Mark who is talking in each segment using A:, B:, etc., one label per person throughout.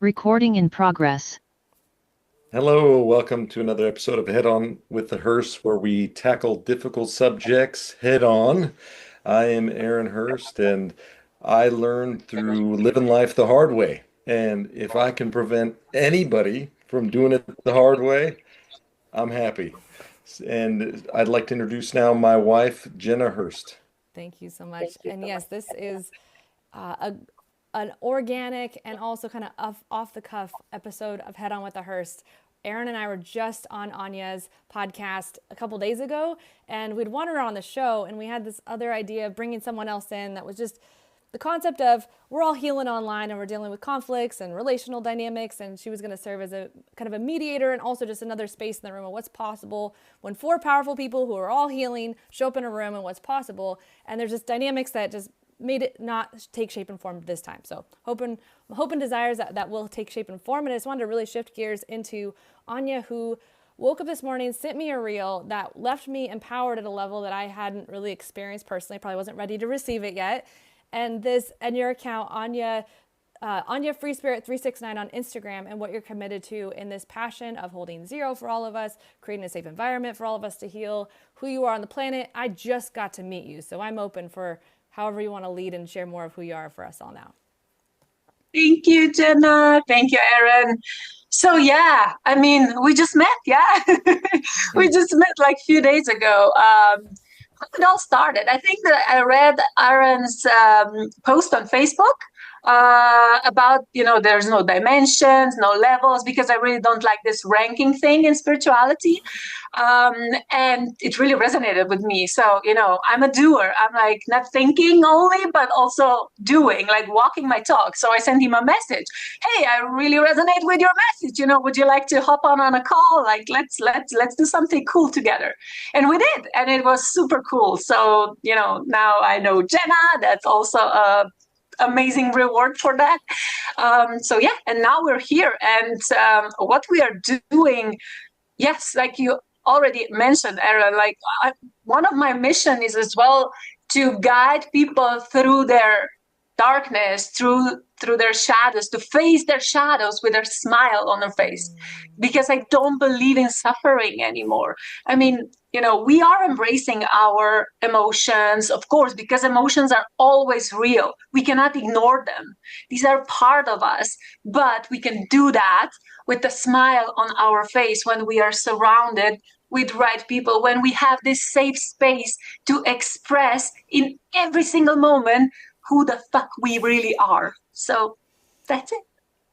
A: Recording in progress.
B: Hello, welcome to another episode of Head On with the Hursts, where we tackle difficult subjects head on. I am Aaron Hurst, and I learned through living life the hard way. And if I can prevent anybody from doing it the hard way, I'm happy. And I'd like to introduce now my wife, Jenna Hurst.
C: Thank you so much. And yes, this is an organic and also kind of off the cuff episode of Head On with the Hearst. Aaron and I were just on Anya's podcast a couple days ago, and we'd wanted her on the show, and we had this other idea of bringing someone else in that was just the concept of we're all healing online and we're dealing with conflicts and relational dynamics, and she was going to serve as a kind of a mediator and also just another space in the room of what's possible when four powerful people who are all healing show up in a room and what's possible. And there's just dynamics that just made it not take shape and form this time. So hope and desires that will take shape and form. And I just wanted to really shift gears into Anya, who woke up this morning, sent me a reel that left me empowered at a level that I hadn't really experienced personally. Probably wasn't ready to receive it yet. And your account, Anya FreeSpirit 369 on Instagram, and what you're committed to in this passion of holding zero for all of us, creating a safe environment for all of us to heal, who you are on the planet. I just got to meet you, so I'm open for however you want to lead and share more of who you are for us all now.
D: Thank you, Jenna. Thank you, Aaron. So yeah, I mean, we just met. Yeah, we just met like a few days ago. How it all started. I think that I read Aaron's post on Facebook about, there's no dimensions, no levels, because I really don't like this ranking thing in spirituality. And it really resonated with me. So, I'm a doer. I'm like not thinking only, but also doing, like walking my talk. So I sent him a message. Hey, I really resonate with your message. Would you like to hop on a call? Like, let's do something cool together. And we did. And it was super cool. So, now I know Jenna. That's also a amazing reward for that. So yeah, and now we're here. And what we are doing, yes, like you already mentioned, Aaron, like one of my mission is as well to guide people through their darkness, through their shadows, to face their shadows with a smile on their face, because I don't believe in suffering anymore. I mean, we are embracing our emotions, of course, because emotions are always real. We cannot ignore them. These are part of us, but we can do that with a smile on our face when we are surrounded with right people, when we have this safe space to express in every single moment who the fuck we really are. So that's it.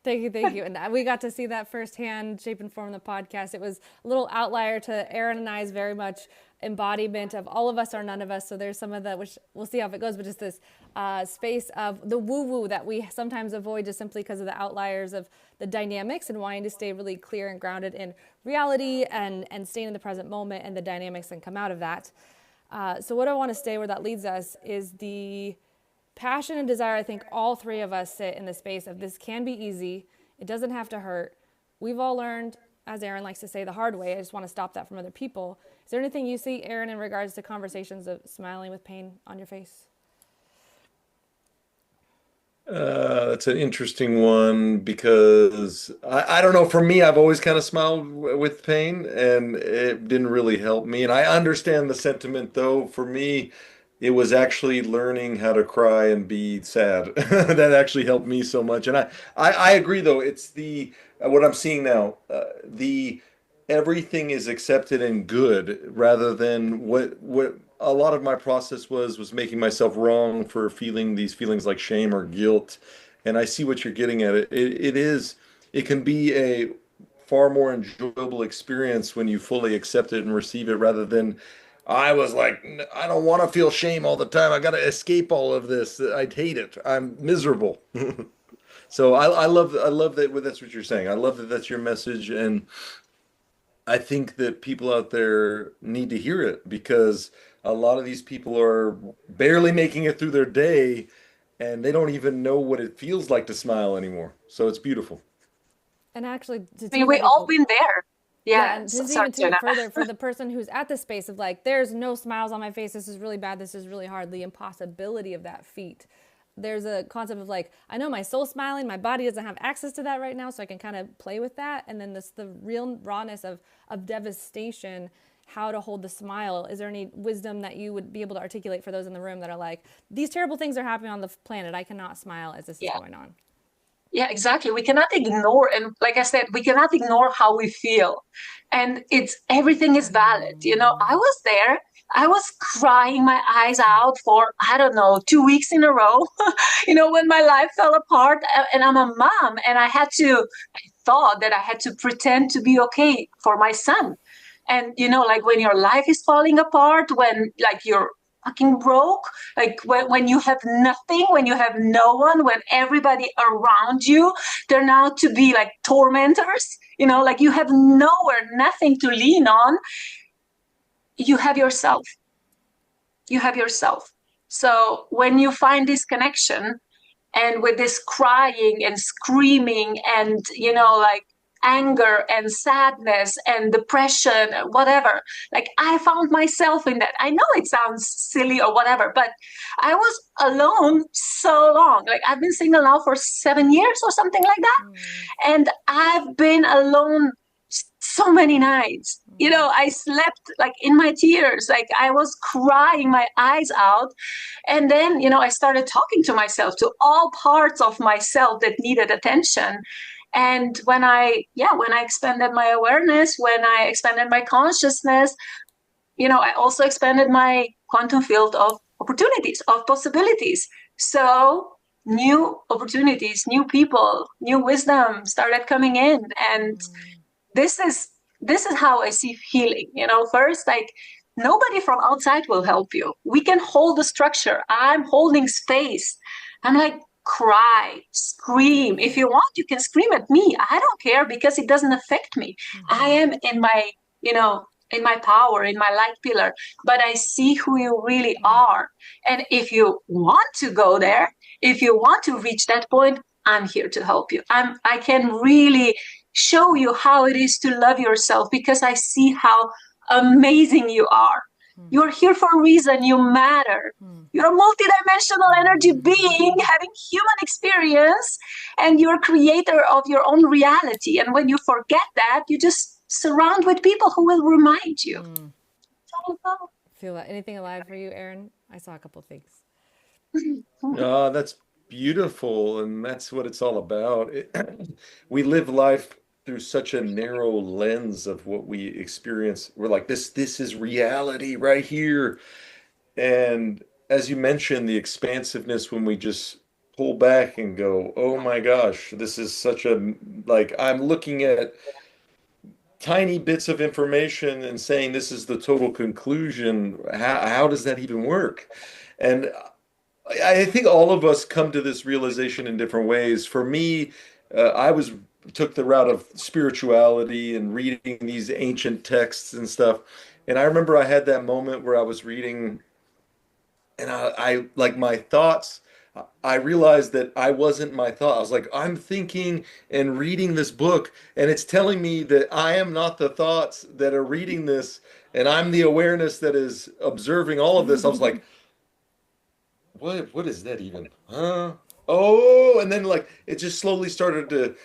C: Thank you. And we got to see that firsthand, shape and form the podcast. It was a little outlier to Aaron and I's very much embodiment of all of us or none of us. So there's some of that, which we'll see how it goes, but just this space of the woo-woo that we sometimes avoid just simply because of the outliers of the dynamics and wanting to stay really clear and grounded in reality and staying in the present moment and the dynamics that come out of that. So what I want to stay where that leads us is the passion and desire. I think all three of us sit in the space of this can be easy. It doesn't have to hurt. We've all learned, as Aaron likes to say, the hard way. I just want to stop that from other people. Is there anything you see, Aaron, in regards to conversations of smiling with pain on your face?
B: That's an interesting one because I don't know. For me, I've always kind of smiled with pain, and it didn't really help me. And I understand the sentiment, though. For me, it was actually learning how to cry and be sad that actually helped me so much. And I agree, though. It's the what I'm seeing now. The everything is accepted and good rather than what a lot of my process was making myself wrong for feeling these feelings like shame or guilt. And I see what you're getting at. It can be a far more enjoyable experience when you fully accept it and receive it rather than I was like, I don't want to feel shame all the time. I got to escape all of this. I'd hate it. I'm miserable. So I love that. That's what you're saying. I love that that's your message, and I think that people out there need to hear it because a lot of these people are barely making it through their day, and they don't even know what it feels like to smile anymore. So it's beautiful.
C: And actually,
D: I mean, we all been there. Yeah,
C: and to even take it further, for the person who's at the space of like, there's no smiles on my face, this is really bad, this is really hard, the impossibility of that feat. there's a concept of like, I know my soul's smiling, my body doesn't have access to that right now, so I can kind of play with that. And then the real rawness of devastation, how to hold the smile. Is there any wisdom that you would be able to articulate for those in the room that are like, these terrible things are happening on the planet, I cannot smile as this is going on?
D: Yeah, exactly. We cannot ignore, and like I said, we cannot ignore how we feel. And it's everything is valid. I was there. I was crying my eyes out for, I don't know, 2 weeks in a row, when my life fell apart. And I'm a mom, and I thought that I had to pretend to be okay for my son. And, like when your life is falling apart, when like you're fucking broke, like when you have nothing, when you have no one, when everybody around you turn out to be like tormentors, like you have nowhere, nothing to lean on. You have yourself. You have yourself. So when you find this connection, and with this crying and screaming and like anger and sadness and depression, whatever, like I found myself in that. I know it sounds silly or whatever, but I was alone so long. Like I've been single now for 7 years or something like that. And I've been alone so many nights. I slept like in my tears, like I was crying my eyes out. And then, I started talking to myself, to all parts of myself that needed attention. And when I expanded my awareness, when I expanded my consciousness, I also expanded my quantum field of opportunities, of possibilities. So new opportunities, new people, new wisdom started coming in. And this is how I see healing. First, like nobody from outside will help you. We can hold the structure. I'm holding space. I'm like, cry, scream. If you want, you can scream at me. I don't care because it doesn't affect me. I am in my, in my power, in my light pillar, but I see who you really are. And if you want to go there, if you want to reach that point, I'm here to help you. I can really show you how it is to love yourself, because I see how amazing you are. You're here for a reason. You matter. You're a multidimensional energy being having human experience, and you're a creator of your own reality. And when you forget that, you just surround with people who will remind you.
C: Feel that. Anything alive for you, Erin? I saw a couple of things.
B: That's beautiful, and that's what it's all about. We live life through such a narrow lens of what we experience. We're like, this is reality right here. And as you mentioned, the expansiveness when we just pull back and go, oh my gosh, this is such a, like, I'm looking at tiny bits of information and saying this is the total conclusion. How does that even work? And I think all of us come to this realization in different ways. For me, I took the route of spirituality and reading these ancient texts and stuff. And I remember I had that moment where I was reading, and I like my thoughts. I realized that I wasn't my thought. I was like, I'm thinking and reading this book, and it's telling me that I am not the thoughts that are reading this, and I'm the awareness that is observing all of this. I was like, what is that even? Huh? Oh, and then like it just slowly started to,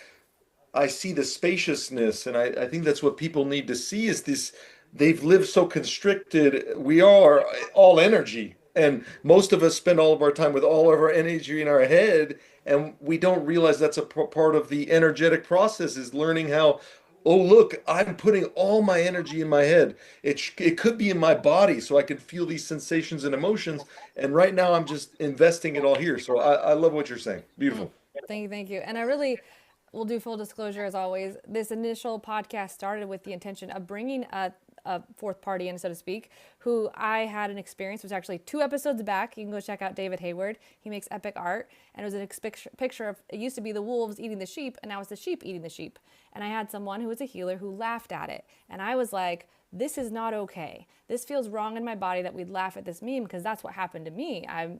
B: I see the spaciousness, and I think that's what people need to see is this. They've lived so constricted. We are all energy, and most of us spend all of our time with all of our energy in our head, and we don't realize that's a part of the energetic process is learning how. Oh, look, I'm putting all my energy in my head. It could be in my body, so I can feel these sensations and emotions. And right now, I'm just investing it all here. So I love what you're saying. Beautiful.
C: Thank you. And I really will do full disclosure as always. This initial podcast started with the intention of bringing a fourth party in, so to speak, who I had an experience. It was actually 2 episodes back. You can go check out David Hayward. He makes epic art. And it was a picture of, it used to be the wolves eating the sheep, and now it's the sheep eating the sheep. And I had someone who was a healer who laughed at it. And I was like, this is not okay. This feels wrong in my body that we'd laugh at this meme, because that's what happened to me. I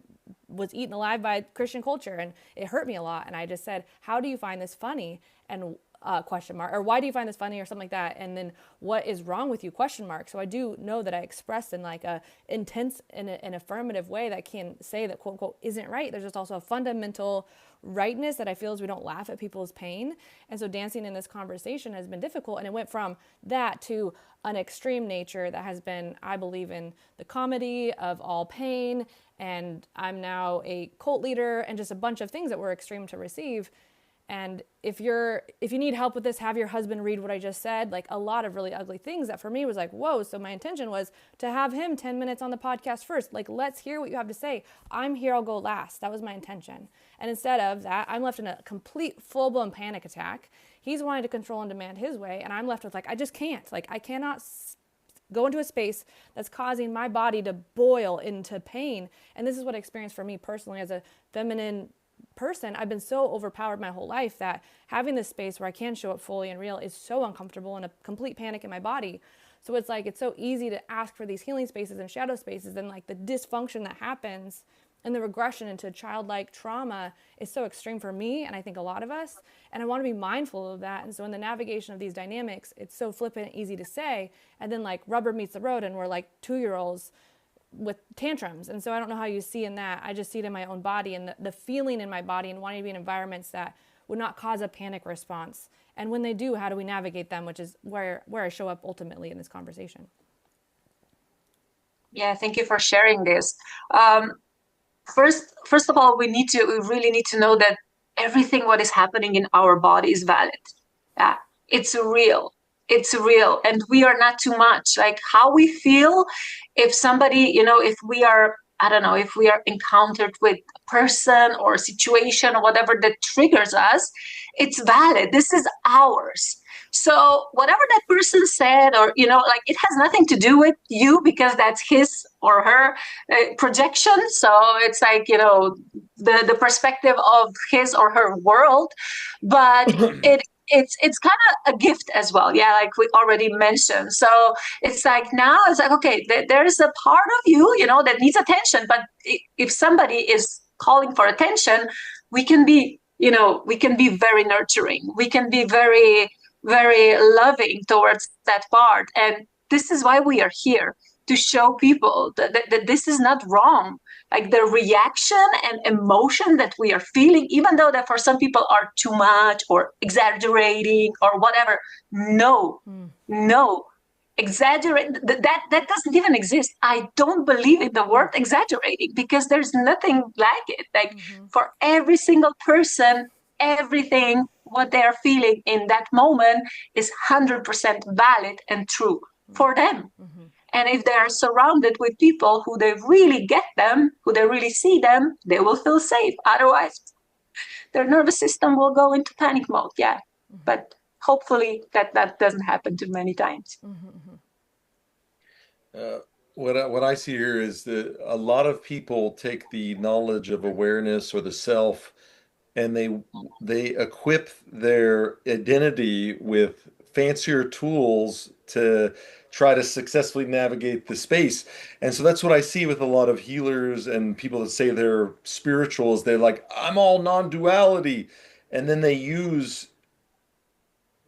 C: was eaten alive by Christian culture, and it hurt me a lot. And I just said, how do you find this funny? And question mark, or why do you find this funny, or something like that, and then what is wrong with you, question mark. So I do know that I expressed in like a intense and an affirmative way that can say that quote unquote isn't right. There's just also a fundamental rightness that I feel is we don't laugh at people's pain. And so dancing in this conversation has been difficult, and it went from that to an extreme nature that has been, I believe, in the comedy of all pain, and I'm now a cult leader, and just a bunch of things that were extreme to receive. And if you need help with this, have your husband read what I just said. Like a lot of really ugly things that for me was like, whoa. So my intention was to have him 10 minutes on the podcast first. Like, let's hear what you have to say. I'm here, I'll go last. That was my intention. And instead of that, I'm left in a complete full-blown panic attack. He's wanting to control and demand his way. And I'm left with like, I just can't. Like, I cannot go into a space that's causing my body to boil into pain. And this is what I experienced for me personally as a feminine person. I've been so overpowered my whole life that having this space where I can show up fully and real is so uncomfortable, and a complete panic in my body. So it's like, it's so easy to ask for these healing spaces and shadow spaces, and like the dysfunction that happens and the regression into childlike trauma is so extreme for me, and I think a lot of us, and I want to be mindful of that. And so in the navigation of these dynamics, it's so flippant and easy to say, and then like rubber meets the road and we're like 2-year-olds with tantrums. And so I don't know how you see in that. I just see it in my own body, and the feeling in my body, and wanting to be in environments that would not cause a panic response. And when they do, how do we navigate them, which is where I show up ultimately in this conversation.
D: Yeah, thank you for sharing this. First of all, we really need to know that everything what is happening in our body is valid. Yeah, it's real. It's real, and we are not too much. Like how we feel, if somebody, if we are, I don't know, if we are encountered with a person or a situation or whatever that triggers us, it's valid. This is ours. So whatever that person said, or like it has nothing to do with you, because that's his or her projection. So it's like the perspective of his or her world, but it's kind of a gift as well. Yeah, like we already mentioned. So it's like now it's like, okay, there is a part of you, that needs attention. But if somebody is calling for attention, we can be, we can be very nurturing. We can be very, very loving towards that part. And this is why we are here, to show people that this is not wrong. Like the reaction and emotion that we are feeling, even though that for some people are too much or exaggerating or whatever. No, exaggerate, that doesn't even exist. I don't believe in the word exaggerating, because there's nothing like it. Like for every single person, everything what they're feeling in that moment is 100% valid and true for them. And if they are surrounded with people who they really get them, who they really see them, they will feel safe. Otherwise, their nervous system will go into panic mode. Yeah. But hopefully that doesn't happen too many times.
B: What I see here is that a lot of people take the knowledge of awareness or the self, and they equip their identity with fancier tools to try to successfully navigate the space. And so that's what I see with a lot of healers and people that say they're spirituals. They're like, I'm all non-duality. And then they use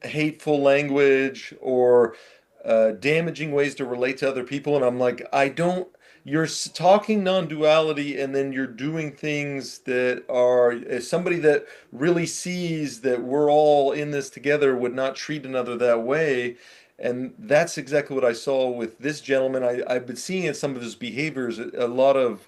B: hateful language or damaging ways to relate to other people. And I'm like, you're talking non-duality, and then you're doing things that are, as somebody that really sees that we're all in this together would not treat another that way. And that's exactly what I saw with this gentleman. I've been seeing in some of his behaviors a lot of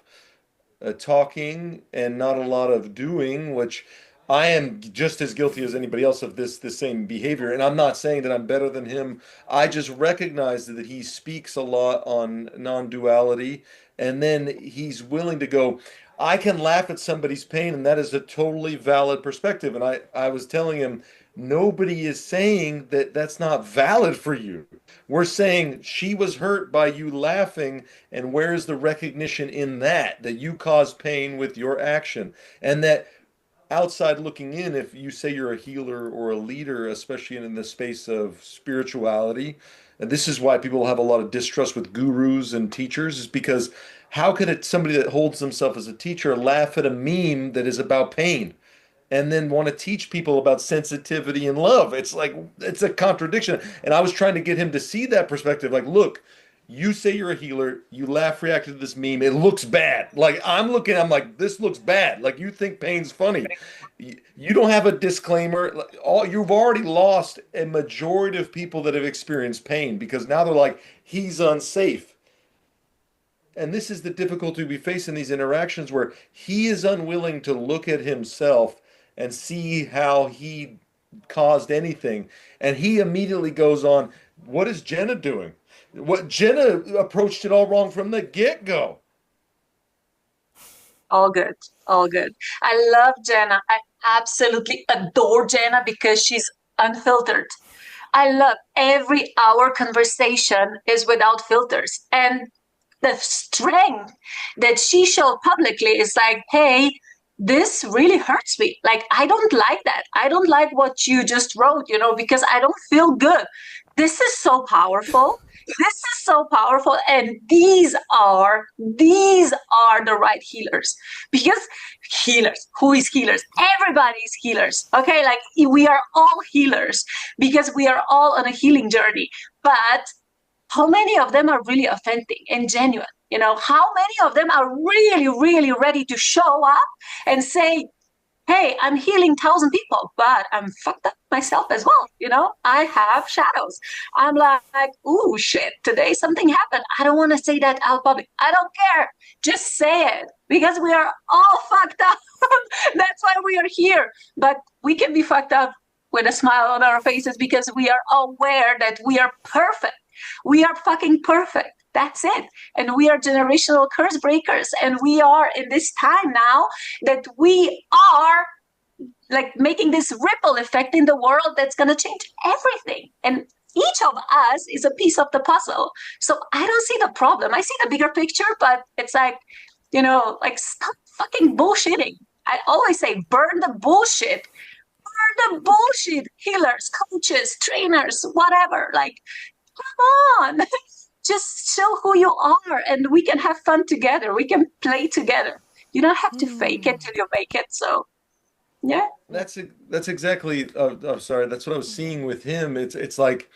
B: talking and not a lot of doing, which I am just as guilty as anybody else of this same behavior. And I'm not saying that I'm better than him. I just recognize that he speaks a lot on non-duality, and then he's willing to go, I can laugh at somebody's pain, and that is a totally valid perspective. And I was telling him, nobody is saying that that's not valid for you. We're saying she was hurt by you laughing, and where's the recognition in that you caused pain with your action? And that outside looking in, if you say you're a healer or a leader, especially in the space of spirituality, and this is why people have a lot of distrust with gurus and teachers, is because how could somebody that holds themselves as a teacher laugh at a meme that is about pain? and then want to teach people about sensitivity and love. It's like, it's a contradiction. And I was trying to get him to see that perspective. Like, look, you say you're a healer, you laugh reacted to this meme, it looks bad. Like, I'm looking, I'm like, this looks bad. Like, you think pain's funny. You don't have a disclaimer. Like, all you've already lost a majority of people that have experienced pain because now they're like, he's unsafe. And this is the difficulty we face in these interactions where he is unwilling to look at himself and see how he caused anything. And he immediately goes on, what is Jenna doing? What Jenna approached it all wrong from the get-go.
D: All good. All good. I love Jenna. I absolutely adore Jenna because she's unfiltered. I love every hour conversation is without filters. And the strength that she showed publicly is like, hey, this really hurts me. Like, I don't like that. I don't like what you just wrote, because I don't feel good. This is so powerful. This is so powerful. And these are the right healers. Because healers, who is healers? Everybody's healers. Okay, like we are all healers because we are all on a healing journey. But how many of them are really authentic and genuine? How many of them are really, really ready to show up and say, hey, I'm healing 1,000 people, but I'm fucked up myself as well. I have shadows. I'm like, ooh, shit, today something happened. I don't want to say that out public. I don't care. Just say it because we are all fucked up. That's why we are here. But we can be fucked up with a smile on our faces because we are aware that we are perfect. We are fucking perfect. That's it. And we are generational curse breakers. And we are in this time now that we are like making this ripple effect in the world that's going to change everything. And each of us is a piece of the puzzle. So I don't see the problem. I see the bigger picture, but it's like, like stop fucking bullshitting. I always say, burn the bullshit. Burn the bullshit. Healers, coaches, trainers, whatever. Like, come on. Just show who you are and we can have fun together. We can play together. You don't have to fake it till you make it. So, yeah.
B: That's exactly, I'm sorry, that's what I was seeing with him. It's like,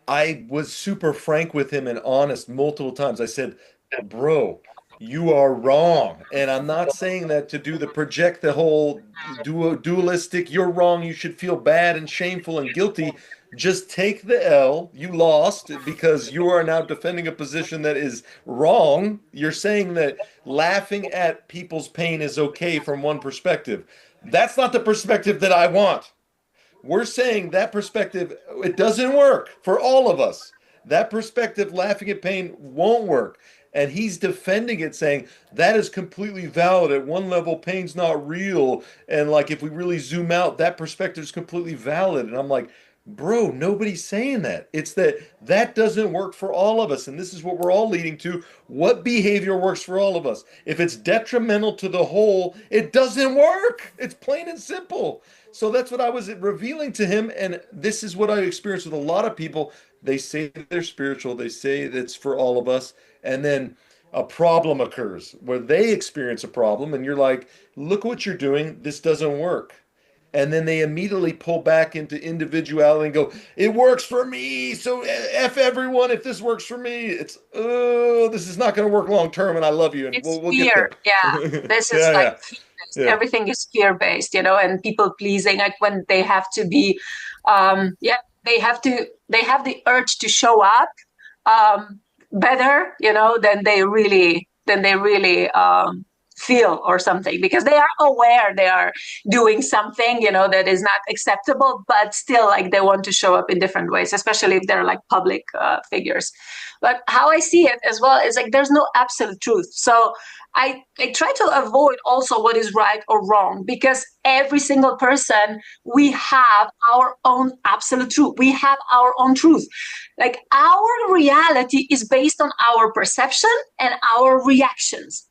B: I was super frank with him and honest multiple times. I said, bro, you are wrong. And I'm not saying that to project the whole dualistic, you're wrong, you should feel bad and shameful and guilty. Just take the L. You lost because you are now defending a position that is wrong. You're saying that laughing at people's pain is okay from one perspective. That's not the perspective that I want. We're saying that perspective, it doesn't work for all of us. That perspective, laughing at pain, won't work. And he's defending it, saying that is completely valid. At one level, pain's not real. And like, if we really zoom out, that perspective is completely valid. And I'm like, bro, nobody's saying that. It's that doesn't work for all of us. And this is what we're all leading to. What behavior works for all of us? If it's detrimental to the whole, it doesn't work. It's plain and simple. So that's what I was revealing to him. And this is what I experienced with a lot of people. They say they're spiritual. They say it's for all of us. And then a problem occurs where they experience a problem. And you're like, look what you're doing. This doesn't work. And then they immediately pull back into individuality and go, it works for me. So F everyone if this works for me. It's, oh, this is not going to work long term. And I love you. And
D: It's
B: we'll get
D: fear.
B: there.
D: Yeah. This is
B: Yeah,
D: like
B: yeah, yeah.
D: everything is fear based, and people pleasing, like when they have to be, they have the urge to show up better, than they really feel or something because they are aware they are doing something, that is not acceptable, but still like they want to show up in different ways, especially if they're like public figures. But how I see it as well is like there's no absolute truth. So I try to avoid also what is right or wrong because every single person, we have our own absolute truth. We have our own truth. Like our reality is based on our perception and our reactions.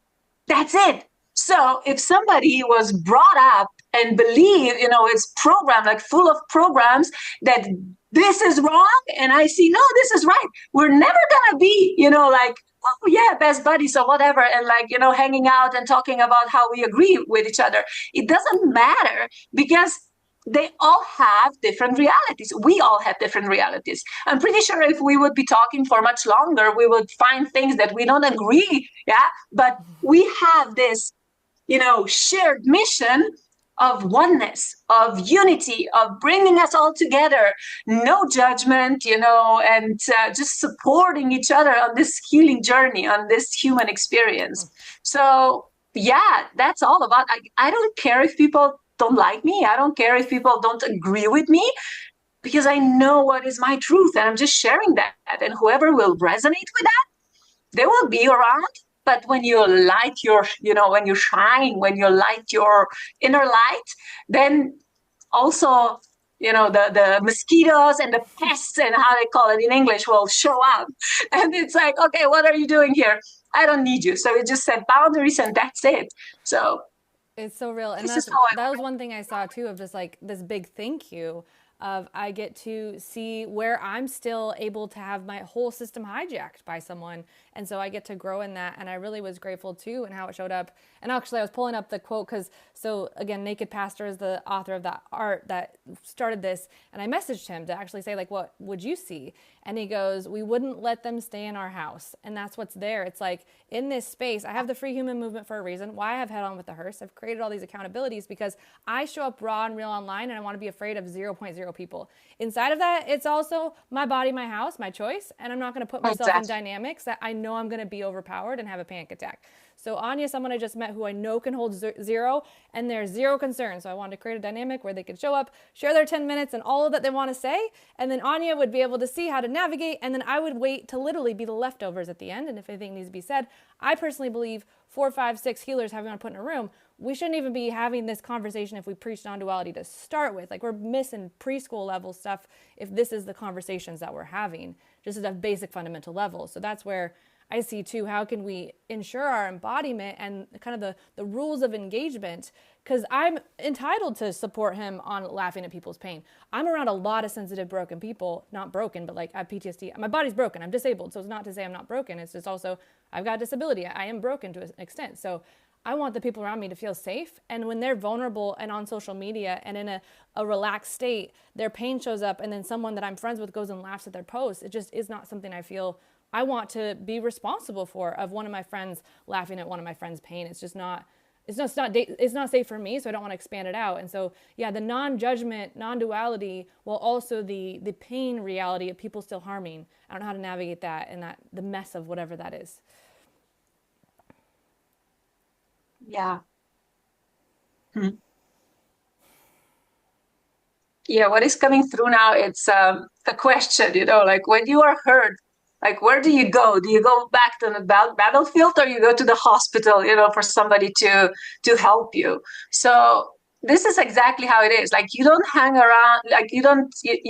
D: That's it. So if somebody was brought up and believe, it's programmed, like full of programs that this is wrong, and I see, no, this is right. We're never gonna be, like, oh yeah, best buddies or whatever, and like, hanging out and talking about how we agree with each other. It doesn't matter because they all have different realities. We all have different realities. I'm pretty sure if we would be talking for much longer, we would find things that we don't agree. Yeah. But we have this, shared mission of oneness, of unity, of bringing us all together, no judgment, and just supporting each other on this healing journey, on this human experience. So, yeah, that's all about. I don't care if people don't like me. I don't care if people don't agree with me because I know what is my truth and I'm just sharing that. And whoever will resonate with that, they will be around. But when you light your, when you shine, when you light your inner light, then also, the mosquitoes and the pests and how they call it in English will show up. And it's like, okay, what are you doing here? I don't need you. So we just set boundaries and that's it. So
C: it's so real. And
D: this is how I
C: that was one thing I saw too, of just like this big thank you of I get to see where I'm still able to have my whole system hijacked by someone. And so I get to grow in that. And I really was grateful too and how it showed up. And actually I was pulling up the quote because, so again, Naked Pastor is the author of that art that started this. And I messaged him to actually say like, what would you see? And he goes, we wouldn't let them stay in our house. And that's what's there. It's like in this space, I have the Free Human Movement for a reason. Why I have Head On with the Hursts. I've created all these accountabilities because I show up raw and real online and I want to be afraid of 0.0 people. Inside of that, it's also my body, my house, my choice. And I'm not going to put myself in dynamics that I know I'm going to be overpowered and have a panic attack. So Anya, someone I just met who I know can hold zero, and there's zero concern. So I wanted to create a dynamic where they could show up, share their 10 minutes and all that they want to say. And then Anya would be able to see how to navigate. And then I would wait to literally be the leftovers at the end. And if anything needs to be said, I personally believe 4, 5, 6 healers having to put in a room, we shouldn't even be having this conversation if we preach non-duality to start with. Like we're missing preschool level stuff if this is the conversations that we're having, just at a basic fundamental level. So that's where I see too, how can we ensure our embodiment and kind of the rules of engagement? Because I'm entitled to support him on laughing at people's pain. I'm around a lot of sensitive, broken people, not broken, but like I have PTSD. My body's broken. I'm disabled. So it's not to say I'm not broken. It's just also I've got a disability. I am broken to an extent. So I want the people around me to feel safe. And when they're vulnerable and on social media and in a relaxed state, their pain shows up and then someone that I'm friends with goes and laughs at their posts. It just is not something I feel I want to be responsible for, of one of my friends laughing at one of my friends' pain. It's just not, it's not safe for me, so I don't want to expand it out. And so, yeah, the non-judgment, non-duality, while also the pain reality of people still harming. I don't know how to navigate that and that the mess of whatever that is.
D: Yeah. Yeah, what is coming through now, it's a question, like when you are hurt, like where do you go? Do you go back to the battlefield or you go to the hospital, for somebody to help you? So this is exactly how it is. Like you don't hang around, like you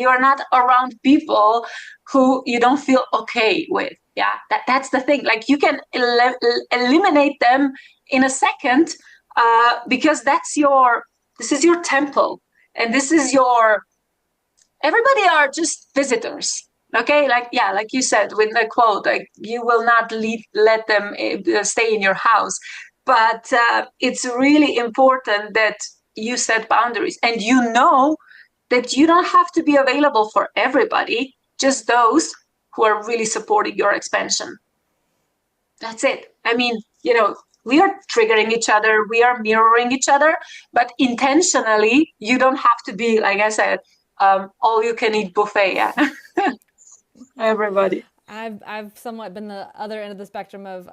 D: are not around people who you don't feel okay with. Yeah, that's the thing. Like you can eliminate them in a second because this is your temple and this is everybody are just visitors. Okay, like you said with the quote, like you will not let them stay in your house, but it's really important that you set boundaries and that you don't have to be available for everybody, just those who are really supporting your expansion. That's it. I mean, we are triggering each other, we are mirroring each other, but intentionally, you don't have to be, like I said, all you can eat buffet. Yeah. Everybody.
C: I've somewhat been the other end of the spectrum of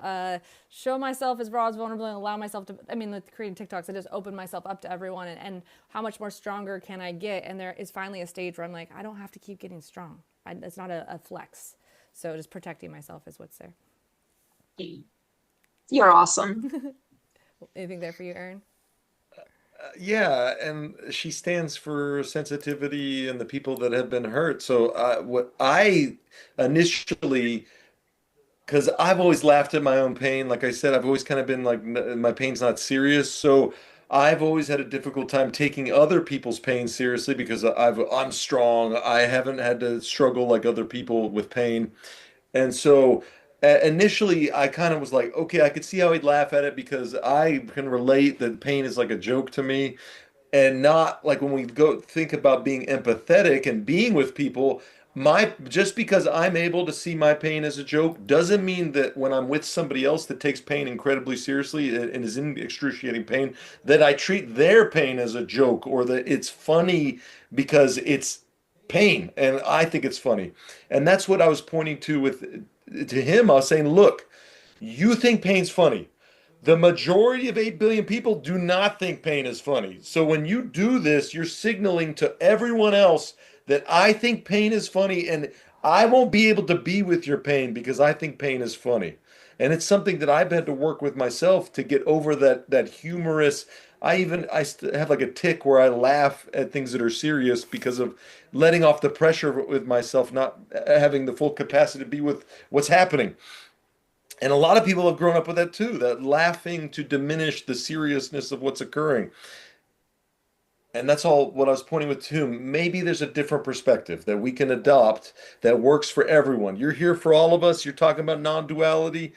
C: show myself as raw as vulnerable and allow myself to, with creating TikToks, I just open myself up to everyone and how much more stronger can I get? And there is finally a stage where I'm like, I don't have to keep getting strong. It's not a flex. So just protecting myself is what's there.
D: You're awesome.
C: Anything there for you, Erin?
B: Yeah, and she stands for sensitivity and the people that have been hurt. So what I initially, because I've always laughed at my own pain. Like I said, I've always kind of been like, my pain's not serious. So I've always had a difficult time taking other people's pain seriously because I'm strong. I haven't had to struggle like other people with pain. And so initially, I kind of was like, okay, I could see how he'd laugh at it because I can relate that pain is like a joke to me. And not like when we go think about being empathetic and being with people, my just because I'm able to see my pain as a joke doesn't mean that when I'm with somebody else that takes pain incredibly seriously and is in excruciating pain, that I treat their pain as a joke or that it's funny because it's pain and I think it's funny. And that's what I was pointing to with to him. I was saying, look, you think pain's funny. The majority of 8 billion people do not think pain is funny. So when you do this, you're signaling to everyone else that I think pain is funny and I won't be able to be with your pain because I think pain is funny. And it's something that I've had to work with myself to get over that humorous. Have like a tick where I laugh at things that are serious because of letting off the pressure with myself, not having the full capacity to be with what's happening. And a lot of people have grown up with that too, that laughing to diminish the seriousness of what's occurring. And that's all what I was pointing with too. Maybe there's a different perspective that we can adopt that works for everyone. You're here for all of us. You're talking about non-duality.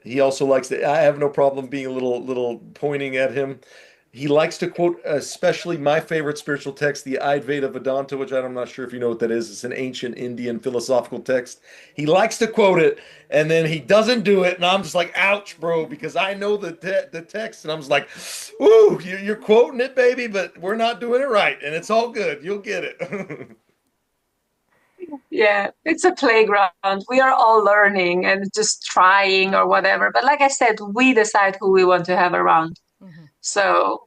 B: He also likes to, I have no problem being a little pointing at him. He likes to quote, especially my favorite spiritual text, the Advaita Vedanta, which I'm not sure if you know what that is. It's an ancient Indian philosophical text. He likes to quote it, and then he doesn't do it, and I'm just like, ouch, bro, because I know the text, and I'm just like, ooh, you're quoting it, baby, but we're not doing it right, and it's all good. You'll get it.
D: Yeah, it's a playground. We are all learning and just trying or whatever. But like I said, we decide who we want to have around.
C: Mm-hmm.
D: So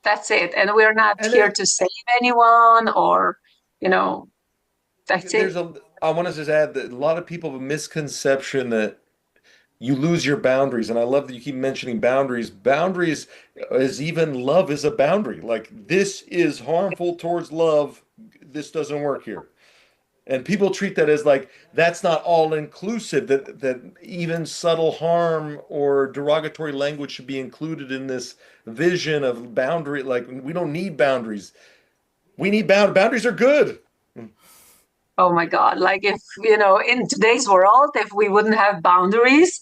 D: that's it. And we're not
B: And
D: here
B: there,
D: to save anyone or, you know, that's it.
B: I want to just add that a lot of people have a misconception that you lose your boundaries. And I love that you keep mentioning boundaries. Boundaries is even love is a boundary. Like this is harmful towards love. This doesn't work here. And people treat that as like that's not all inclusive, that even subtle harm or derogatory language should be included in this vision of boundary. Like we don't need boundaries. We need boundaries are good.
D: Oh my God. Like if, in today's world, if we wouldn't have boundaries,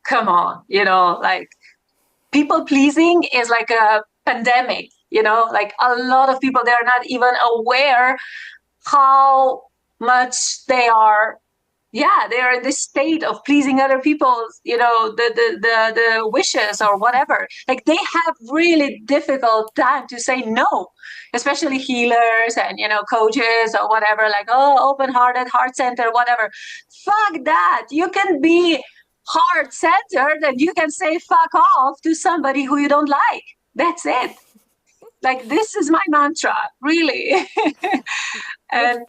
D: come on, like people pleasing is like a pandemic, like a lot of people, they're not even aware how much they are, yeah, they're in this state of pleasing other people's, the wishes or whatever. Like they have really difficult time to say no, especially healers and coaches or whatever, like, oh, open-hearted, heart center, whatever. Fuck that. You can be heart-centered and you can say fuck off to somebody who you don't like. That's it. Like this is my mantra, really. And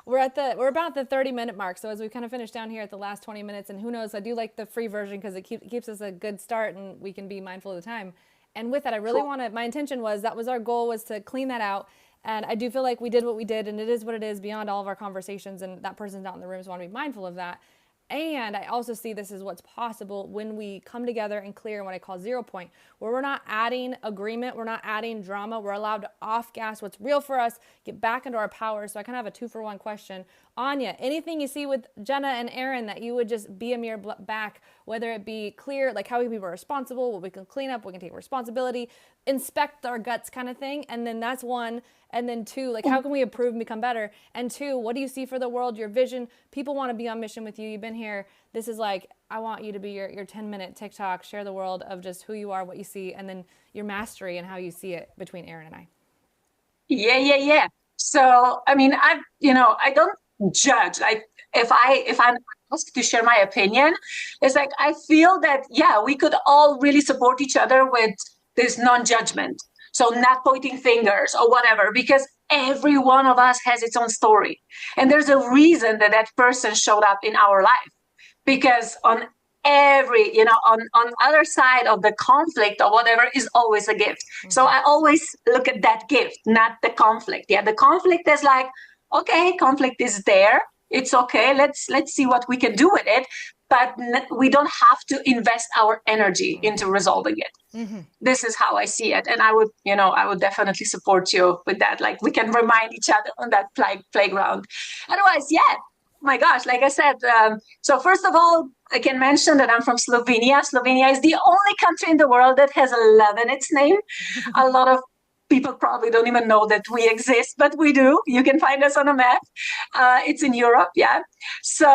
C: we're about the 30-minute mark. So as we kind of finish down here at the last 20 minutes, and who knows, I do like the free version because it keeps us a good start and we can be mindful of the time. And with that, I really want to, my intention was, that was our goal, was to clean that out. And I do feel like we did what we did, and it is what it is beyond all of our conversations, and that person's not in the room, so I want to be mindful of that. And I also see this as what's possible when we come together and clear what I call 0 point, where we're not adding agreement, we're not adding drama, we're allowed to off gas what's real for us, get back into our power. So I kind of have a 2-for-1 question. Anya, anything you see with Jenna and Aaron that you would just be a mirror back, whether it be clear, like how we can be responsible, what we can clean up, we can take responsibility, inspect our guts kind of thing. And then that's 1. And then 2, like how can we improve and become better? And 2, what do you see for the world, your vision? People want to be on mission with you. You've been here. This is like, I want you to be your 10-minute TikTok, share the world of just who you are, what you see, and then your mastery and how you see it between Aaron and I.
D: Yeah. So, I mean, I don't judge. Like if I'm asked to share my opinion, it's like I feel that, yeah, we could all really support each other with this non-judgment. So not pointing fingers or whatever, because every one of us has its own story. And there's a reason that that person showed up in our life. Because on every, on other side of the conflict or whatever is always a gift. Mm-hmm. So I always look at that gift, not the conflict. Yeah, the conflict is like, okay, conflict is there. It's okay. Let's see what we can do with it. but we don't have to invest our energy into resolving it. This is how I see it. And I would definitely support you with that. Like, we can remind each other on that playground. Otherwise, yeah, my gosh, like I said, so first of all, I can mention that I'm from Slovenia. Slovenia is the only country in the world that has a love in its name. A lot of people probably don't even know that we exist, but we do. You can find us on a map. It's in Europe, yeah. So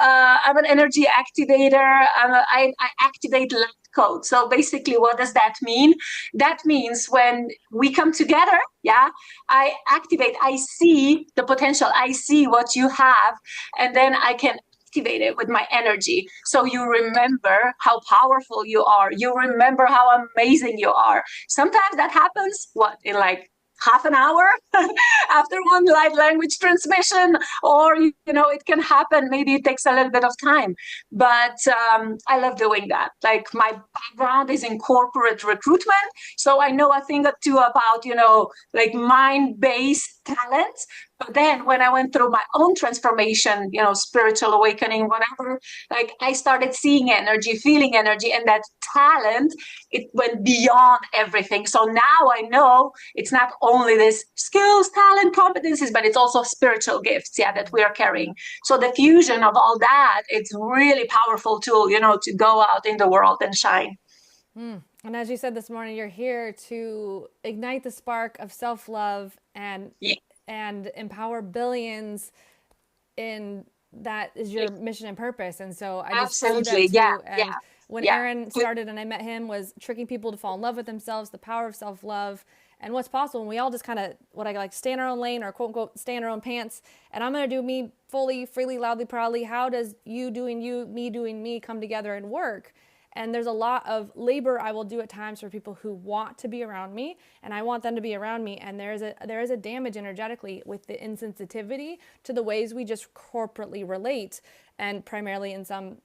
D: I'm an energy activator. I activate light code. So basically, what does that mean? That means when we come together, yeah, I activate, I see the potential, I see what you have, and then I can activate it with my energy. So you remember how powerful you are. You remember how amazing you are. Sometimes that happens, what, in like half an hour after one light language transmission, or it can happen, maybe it takes a little bit of time, but I love doing that. Like, my background is in corporate recruitment, so I know a thing or two about like mind-based talents. But then when I went through my own transformation, spiritual awakening, whatever, like, I started seeing energy, feeling energy, and that talent, it went beyond everything. So now I know it's not only this skills, talent, competencies, but it's also spiritual gifts, yeah, that we are carrying. So the fusion of all that, it's really powerful tool, to go out in the world and shine.
C: And as you said this morning, you're here to ignite the spark of self-love and empower billions. In that is your mission and purpose. And so I just see that too.
D: Yeah,
C: and when Aaron started and I met him, was tricking people to fall in love with themselves, the power of self-love, and what's possible when we all just kind of, what I like, stay in our own lane, or quote unquote stay in our own pants. And I'm going to do me fully, freely, loudly, proudly. How does you doing you, me doing me come together and work? And there's a lot of labor I will do at times for people who want to be around me, and I want them to be around me. And there is a damage energetically with the insensitivity to the ways we just corporately relate, and primarily in some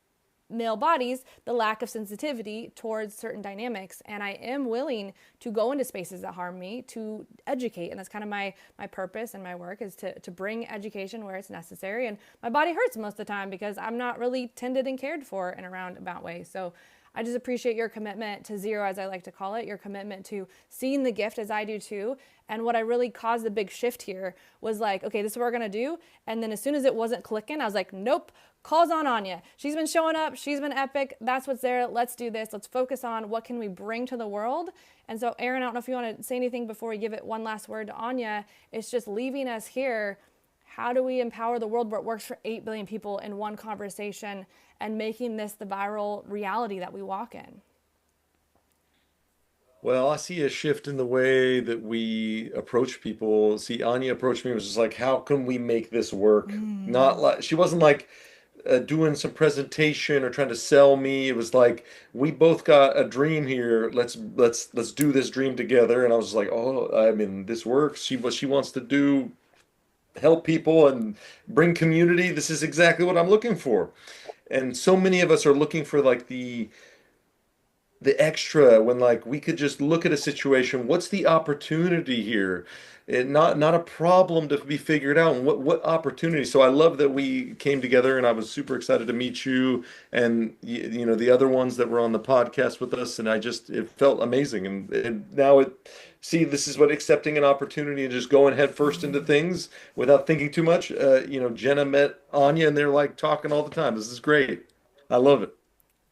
C: male bodies, the lack of sensitivity towards certain dynamics. And I am willing to go into spaces that harm me to educate. And that's kind of my purpose and my work, is to bring education where it's necessary. And my body hurts most of the time because I'm not really tended and cared for in a roundabout way. So I just appreciate your commitment to zero, as I like to call it, your commitment to seeing the gift, as I do too. And what I really caused the big shift here was like, okay, this is what we're going to do. And then as soon as it wasn't clicking, I was like, nope, calls on Anya. She's been showing up. She's been epic. That's what's there. Let's do this. Let's focus on what can we bring to the world. And so, Aaron, I don't know if you want to say anything before we give it one last word to Anya. It's just leaving us here. How do we empower the world where it works for 8 billion people in one conversation, and making this the viral reality that we walk in?
B: Well, I see a shift in the way that we approach people. See, Anya approached me, was just like, how can we make this work? Not like, she wasn't like doing some presentation or trying to sell me. It was like, we both got a dream here. Let's do this dream together. And I was like, oh, I mean, this works. What she wants to do, help people and bring community. This is exactly what I'm looking for. And so many of us are looking for like the extra, when like we could just look at a situation. What's the opportunity here? Not a problem to be figured out. And what opportunity? So I love that we came together, and I was super excited to meet you and the other ones that were on the podcast with us. And it felt amazing. And now see, this is what accepting an opportunity and just going head first into things without thinking too much. Jenna met Anya, and they're like talking all the time. This is great. I love it.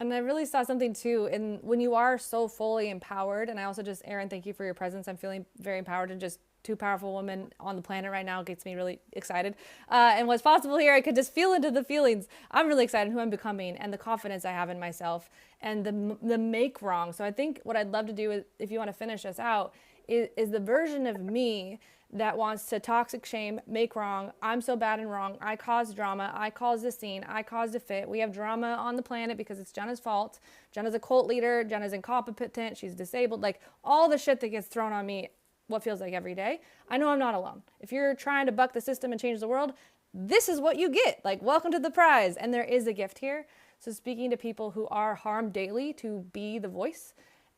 C: And I really saw something too, and when you are so fully empowered, and I also just, Aaron, thank you for your presence. I'm feeling very empowered, and just two powerful women on the planet right now gets me really excited. And what's possible here, I could just feel into the feelings. I'm really excited who I'm becoming, and the confidence I have in myself, and the make wrong. So I think what I'd love to do is, if you want to finish us out, is the version of me that wants to toxic shame, make wrong. I'm so bad and wrong. I caused drama. I caused the scene. I caused a fit. We have drama on the planet because it's Jenna's fault. Jenna's a cult leader. Jenna's incompetent. She's disabled. Like, all the shit that gets thrown on me, what feels like every day. I know I'm not alone. If you're trying to buck the system and change the world, this is what you get. Like, welcome to the prize. And there is a gift here. So speaking to people who are harmed daily, to be the voice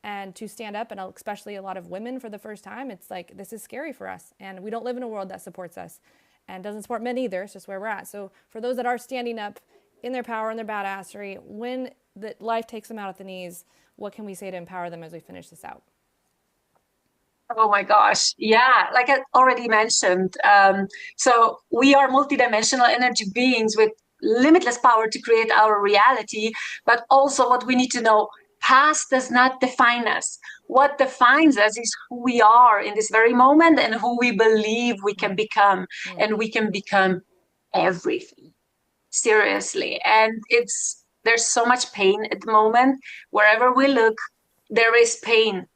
C: and to stand up, and especially a lot of women for the first time, it's like, this is scary for us. And we don't live in a world that supports us and doesn't support men either. It's just where we're at. So for those that are standing up, in their power, in their badassery, when the life takes them out at the knees, what can we say to empower them as we finish this out?
D: Oh my gosh. Yeah, like I already mentioned. So we are multidimensional energy beings with limitless power to create our reality. But also, what we need to know, past does not define us. What defines us is who we are in this very moment and who we believe we can become. And we can become everything, seriously. And there's so much pain at the moment. Wherever we look, there is pain,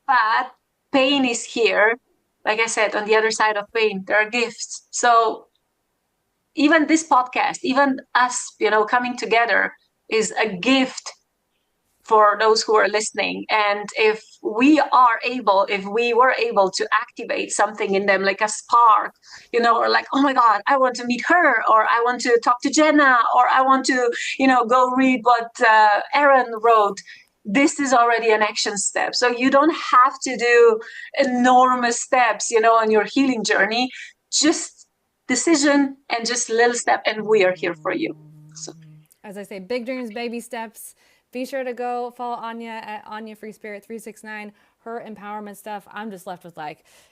D: but pain is here. Like I said, on the other side of pain, there are gifts. So even this podcast, even us, coming together is a gift for those who are listening. And if we were able to activate something in them, like a spark, or like, oh my God, I want to meet her, or I want to talk to Jenna, or I want to, go read what Aaron wrote. This is already an action step. So you don't have to do enormous steps, on your healing journey. Just decision and just little step, and we are here for you. So.
C: As I say, big dreams, baby steps. Be sure to go follow Anya at Anya FreeSpirit 369. Her empowerment stuff, I'm just left with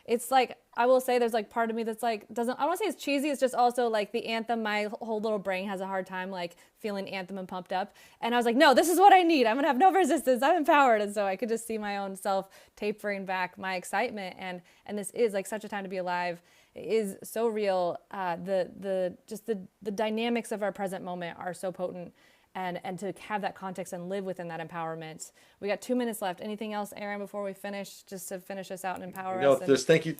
C: it's like, I will say there's part of me that's doesn't, I don't want to say it's cheesy. It's just also the anthem. My whole little brain has a hard time feeling anthem and pumped up. And I was like, no, this is what I need. I'm going to have no resistance. I'm empowered. And so I could just see my own self tapering back my excitement. And this is such a time to be alive. It is so real. The dynamics of our present moment are so potent. And to have that context and live within that empowerment. We got 2 minutes left. Anything else, Aaron, before we finish, just to finish us out and empower us?
B: Just thank you.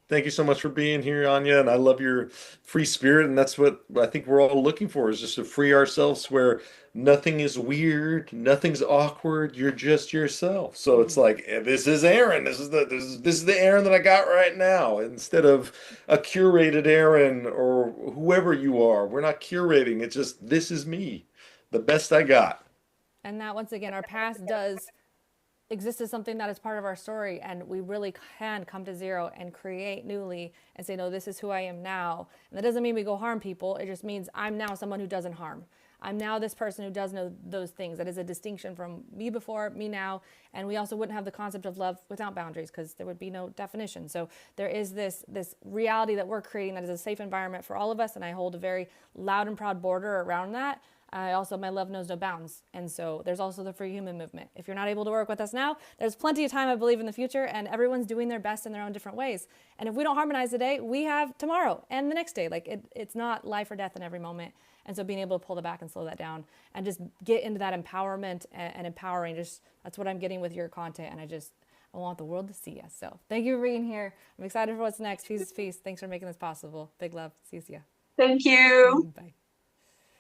B: Thank you so much for being here, Anya. And I love your free spirit. And that's what I think we're all looking for, is just to free ourselves where nothing is weird, nothing's awkward. You're just yourself. So it's this is Aaron. This is the Aaron that I got right now, instead of a curated Aaron or whoever you are. We're not curating. It's just, this is me, the best I got.
C: And that, once again, our past does exist as something that is part of our story, and we really can come to zero and create newly and say, no, this is who I am now. And that doesn't mean we go harm people. It just means I'm now someone who doesn't harm. I'm now this person who does know those things. That is a distinction from me before, me now. And we also wouldn't have the concept of love without boundaries, because there would be no definition. So there is this reality that we're creating that is a safe environment for all of us. And I hold a very loud and proud border around that. My love knows no bounds. And so there's also the free human movement. If you're not able to work with us now, there's plenty of time, I believe, in the future, and everyone's doing their best in their own different ways. And if we don't harmonize today, we have tomorrow and the next day. It's not life or death in every moment. And so being able to pull that back and slow that down and just get into that empowerment and empowering, that's what I'm getting with your content. And I want the world to see us. So thank you for being here. I'm excited for what's next. Peace. Thanks for making this possible. Big love. See you.
D: Thank you.
C: Bye.